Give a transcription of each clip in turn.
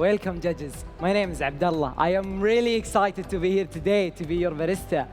Welcome, judges. My name is Abdullah. I am really excited to be here today to be your barista.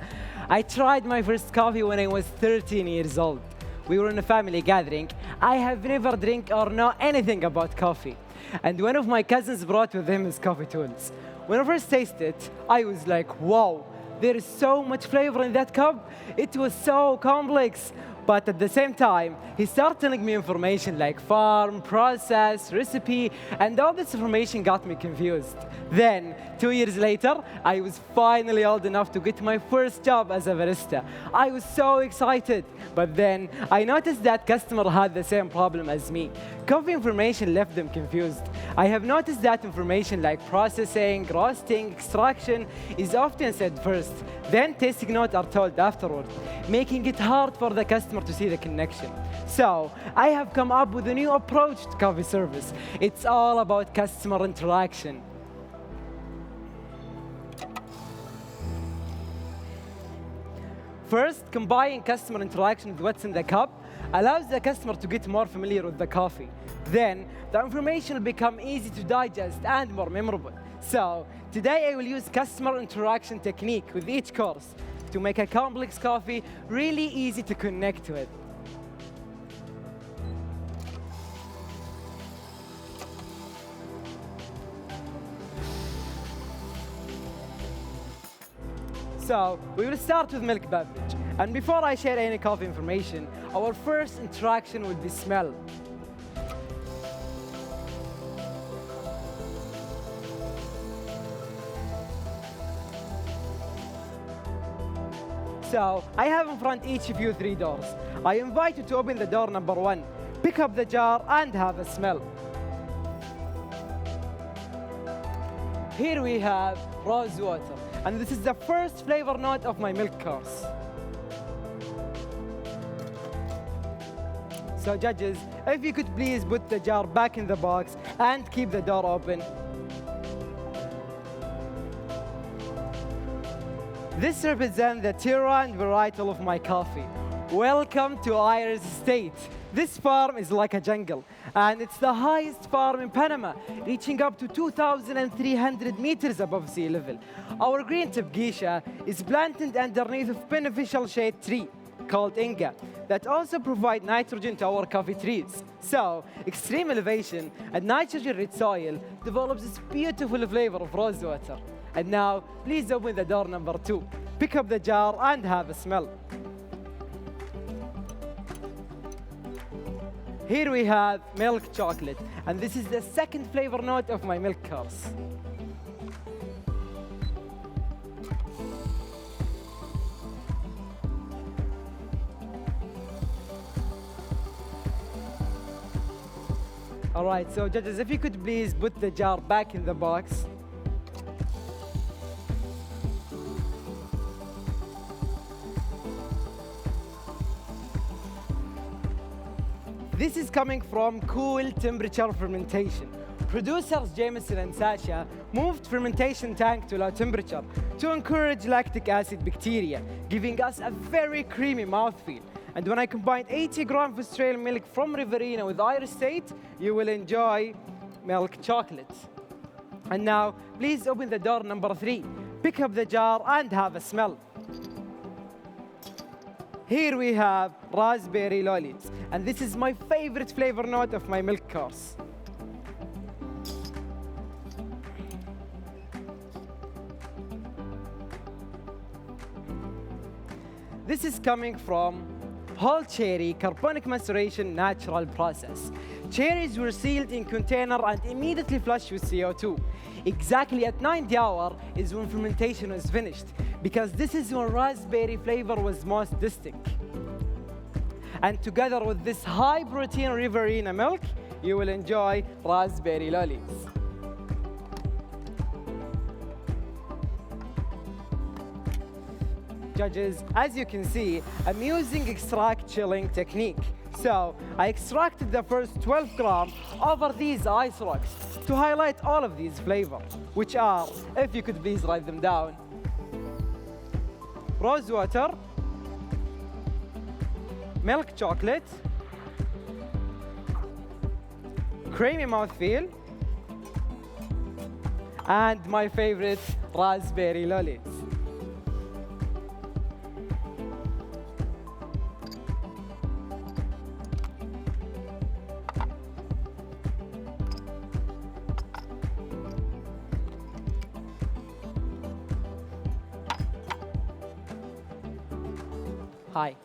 I tried my first coffee when I was 13 years old. We were in a family gathering. I have never drank or know anything about coffee. And one of my cousins brought with him his coffee tools. When I first tasted it, I was like, wow, there is so much flavor in that cup. It was so complex. But at the same time, he started telling me information like farm, process, recipe, and all this information got me confused. Then, 2 years later, I was finally old enough to get my first job as a barista. I was so excited. But then, I noticed that customer had the same problem as me. Coffee information left them confused. I have noticed that information like processing, roasting, extraction is often said first. Then tasting notes are told afterward, making it hard for the customer to see the connection. So, I have come up with a new approach to coffee service. It's all about customer interaction. First, combining customer interaction with what's in the cup allows the customer to get more familiar with the coffee. Then, the information will become easy to digest and more memorable. So, today I will use customer interaction technique with each course to make a complex coffee really easy to connect with. So, we will start with milk beverage. And before I share any coffee information, our first interaction will be smell. So, I have in front each of you 3 doors. I invite you to open the door number 1, pick up the jar, and have a smell. Here we have rose water, and this is the first flavor note of my milk course. So judges, if you could please put the jar back in the box and keep the door open. This represents the terroir and varietal of my coffee. Welcome to Ayers Estate. This farm is like a jungle, and it's the highest farm in Panama, reaching up to 2,300 meters above sea level. Our green tip geisha is planted underneath a beneficial shade tree called Inga that also provide nitrogen to our coffee trees. So, extreme elevation and nitrogen-rich soil develops this beautiful flavor of rose water. And now, please open the door number 2. Pick up the jar and have a smell. Here we have milk chocolate, and this is the second flavor note of my milk course. All right, so judges, if you could please put the jar back in the box. This is coming from cool temperature fermentation. Producers Jameson and Sasha moved fermentation tank to low temperature to encourage lactic acid bacteria, giving us a very creamy mouthfeel. And when I combine 80 grams of Australian milk from Riverina with Ayers Estate, you will enjoy milk chocolate. And now, please open the door number 3. Pick up the jar and have a smell. Here we have raspberry lollies, and this is my favorite flavor note of my milk course. This is coming from whole cherry carbonic maceration natural process. Cherries were sealed in container and immediately flushed with CO2. Exactly at 90 hours is when fermentation was finished, because this is when raspberry flavor was most distinct. And together with this high protein Riverina milk, you will enjoy raspberry lollies. Judges, as you can see, I'm using extract chilling technique. So, I extracted the first 12 grams over these ice rocks to highlight all of these flavors, which are, if you could please write them down, rose water, milk chocolate, creamy mouthfeel, and my favorite, raspberry lollies. Hi.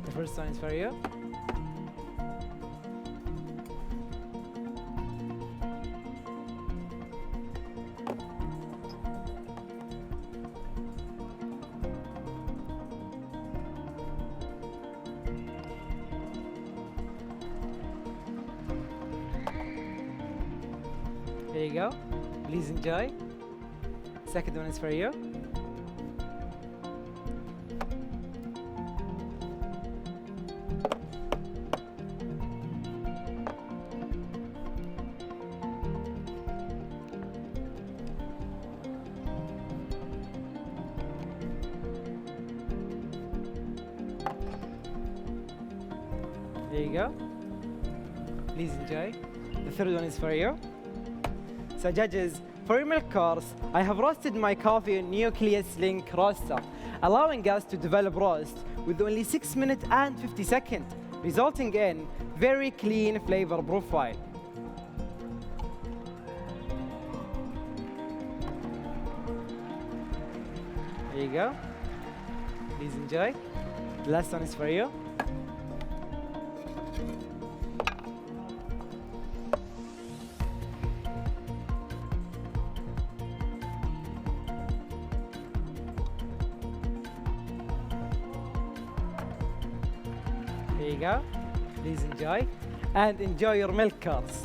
The first one is for you. Here you go. Please enjoy. Second one is for you. There you go. Please enjoy. The third one is for you. So judges, for your milk course, I have roasted my coffee in Nucleus Link roaster, allowing us to develop roast with only 6 minutes and 50 seconds, resulting in very clean flavor profile. There you go. Please enjoy. The last one is for you. There you go. Please enjoy. And enjoy your milk course.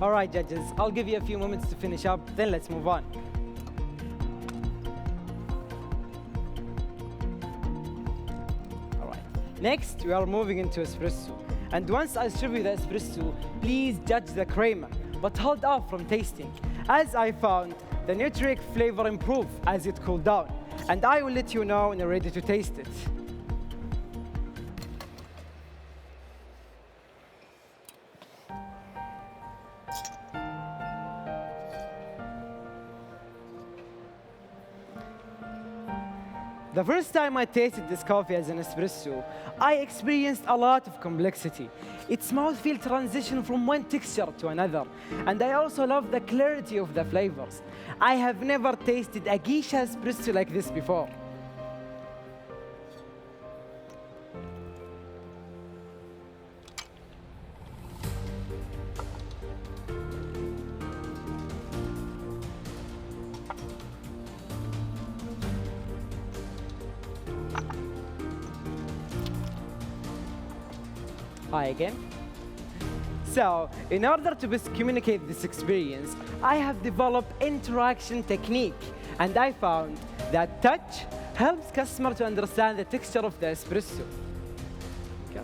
All right, judges, I'll give you a few moments to finish up, then let's move on. All right, next we are moving into espresso. And once I serve you the espresso, please judge the creamer, but hold off from tasting, as I found the nutric flavor improve as it cooled down. And I will let you know when you're ready to taste it. The first time I tasted this coffee as an espresso, I experienced a lot of complexity. Its mouthfeel transition from one texture to another, and I also love the clarity of the flavors. I have never tasted a geisha espresso like this before. Hi again. So, in order to best communicate this experience, I have developed interaction technique, and I found that touch helps customer to understand the texture of the espresso. Okay.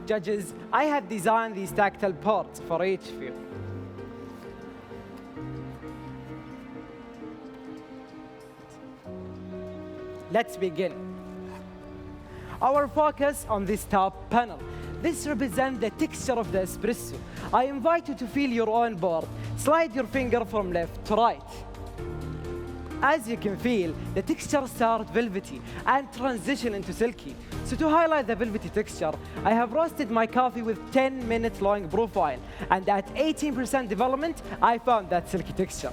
Judges, I have designed these tactile parts for each of you. Let's begin. Our focus on this top panel. This represents the texture of the espresso. I invite you to feel your own board. Slide your finger from left to right. As you can feel, the texture starts velvety and transition into silky. So to highlight the velvety texture, I have roasted my coffee with 10-minute long profile. And at 18% development, I found that silky texture.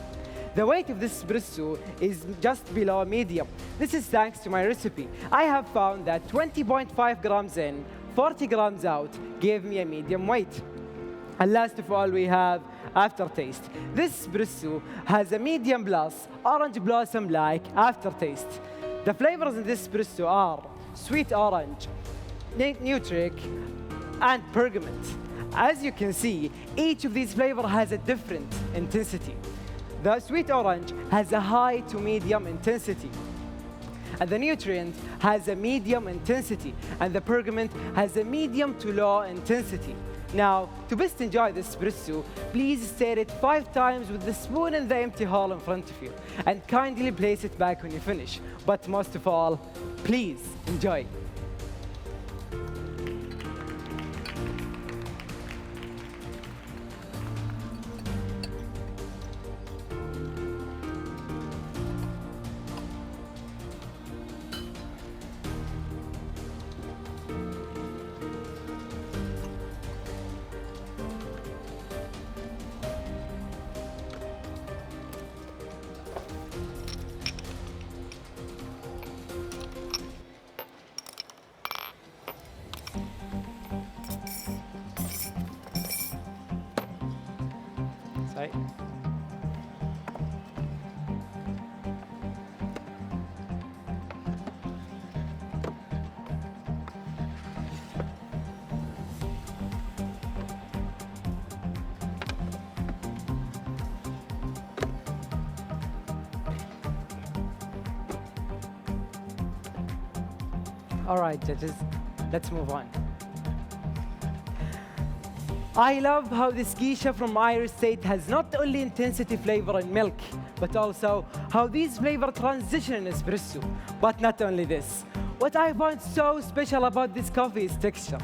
The weight of this espresso is just below medium. This is thanks to my recipe. I have found that 20.5 grams in, 40 grams out gave me a medium weight. And last of all, we have aftertaste. This espresso has a medium plus, orange blossom-like aftertaste. The flavors in this espresso are sweet orange, Nutric, and bergamot. As you can see, each of these flavors has a different intensity. The sweet orange has a high to medium intensity. And the nutrient has a medium intensity. And the bergamot has a medium to low intensity. Now, to best enjoy this espresso, please stir it 5 times with the spoon in the empty hole in front of you. And kindly place it back when you finish. But most of all, please enjoy. Sorry. All right, judges, let's move on. I love how this geisha from Irish State has not only intensity flavor in milk, but also how these flavors transition in espresso. But not only this. What I find so special about this coffee is texture.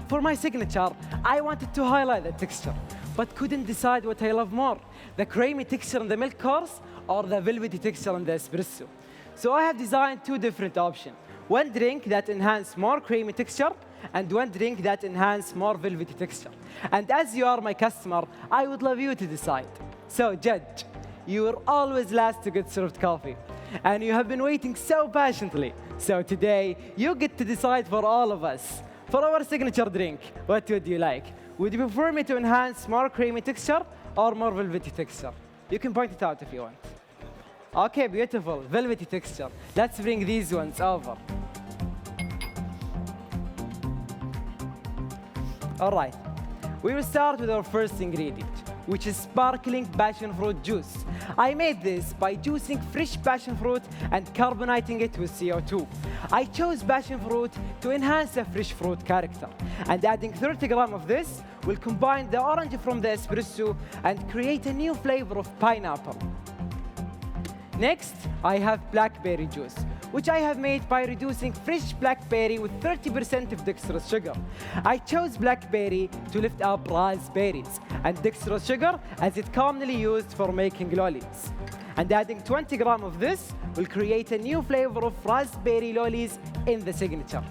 For my signature, I wanted to highlight the texture, but couldn't decide what I love more, the creamy texture in the milk course or the velvety texture in the espresso. So I have designed 2 different options. One drink that enhances more creamy texture, and one drink that enhances more velvety texture. And as you are my customer, I would love you to decide. So judge, you are always last to get served coffee, and you have been waiting so patiently. So today, you get to decide for all of us. For our signature drink, what would you like? Would you prefer me to enhance more creamy texture or more velvety texture? You can point it out if you want. Okay, beautiful, velvety texture. Let's bring these ones over. All right, we will start with our first ingredient, which is sparkling passion fruit juice. I made this by juicing fresh passion fruit and carbonating it with CO2. I chose passion fruit to enhance the fresh fruit character. And adding 30 grams of this will combine the orange from the espresso and create a new flavor of pineapple. Next, I have blackberry juice, which I have made by reducing fresh blackberry with 30% of dextrose sugar. I chose blackberry to lift up raspberries, and dextrose sugar as it's commonly used for making lollies. And adding 20 grams of this will create a new flavor of raspberry lollies in the signature.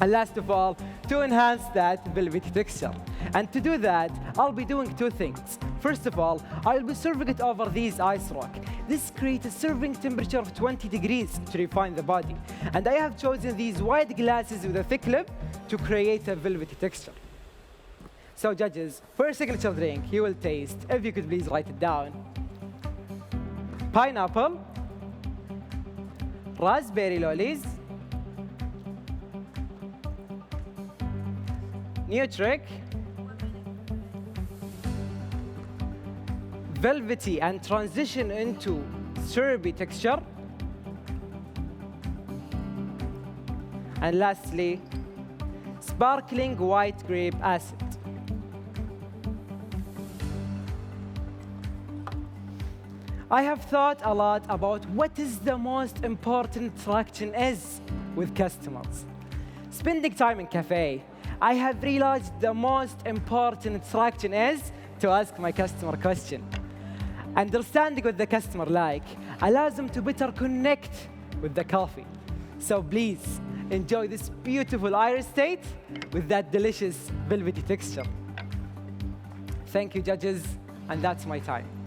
And last of all, to enhance that velvety texture. And to do that, I'll be doing 2 things. First of all, I'll be serving it over these ice rock. This creates a serving temperature of 20 degrees to refine the body. And I have chosen these wide glasses with a thick lip to create a velvety texture. So judges, for your signature drink, you will taste, if you could please write it down, pineapple, raspberry lollies, Nutric, velvety and transition into syrupy texture, and lastly, sparkling white grape acid. I have thought a lot about what is the most important interaction is with customers. Spending time in cafe, I have realized the most important interaction is to ask my customer question. Understanding what the customer like allows them to better connect with the coffee. So please enjoy this beautiful Irish State with that delicious velvety texture. Thank you, judges, and that's my time.